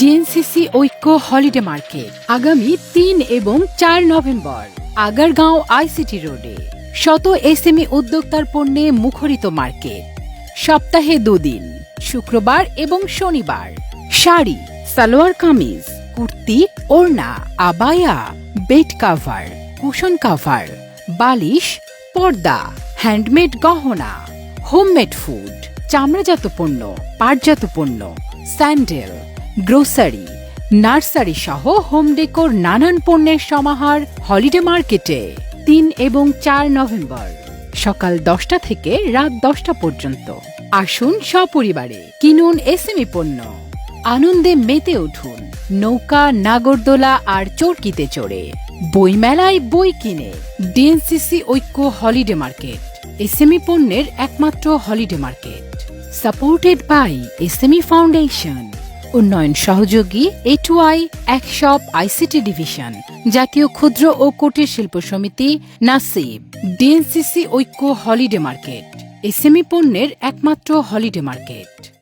DNCC ঐক্য holiday market আগামী ৩ এবং ৪ নভেম্বর আগারগাঁও আইসিটি রোডে শত এসএমই উদ্যোক্তার পণ্যে মুখরিত মার্কেট। সপ্তাহে ২ দিন, শুক্রবার এবং শনিবার। শাড়ি, সালোয়ার কামিজ, কুর্তি, ওড়না, abaya, bed cover, cushion cover, বালিশ, পর্দা, হ্যান্ডমেড গহনা, হোমমেড ফুড, চামড়াজাত পণ্য, পাটজাত পণ্য, স্যান্ডেল, গ্রোসারি, নার্সারি সহ হোম ডেকোর নানান পণ্যের সমাহার হলিডে মার্কেটে ৩ এবং ৪ নভেম্বর সকাল ১০টা থেকে রাত ১০টা পর্যন্ত। আসুন সপরিবারে, কিনুন এসএমই পণ্য, আনন্দে মেতে উঠুন নৌকা, নাগরদোলা আর চরকিতে চড়ে, বইমেলায় বই কিনে। ডিএনসিসি ঐক্য হলিডে মার্কেট এসএমই পণ্যের একমাত্র holiday market, supported by SME foundation, উন্নয়ন সহযোগী এটুআই একশপ আইসিটি ডিভিশন, জাতীয় ক্ষুদ্র ও কুটির শিল্প সমিতি, নাসিব। ডিএনসিসি ঐক্য হলিডে মার্কেট এসএমই পণ্যের একমাত্র হলিডে মার্কেট।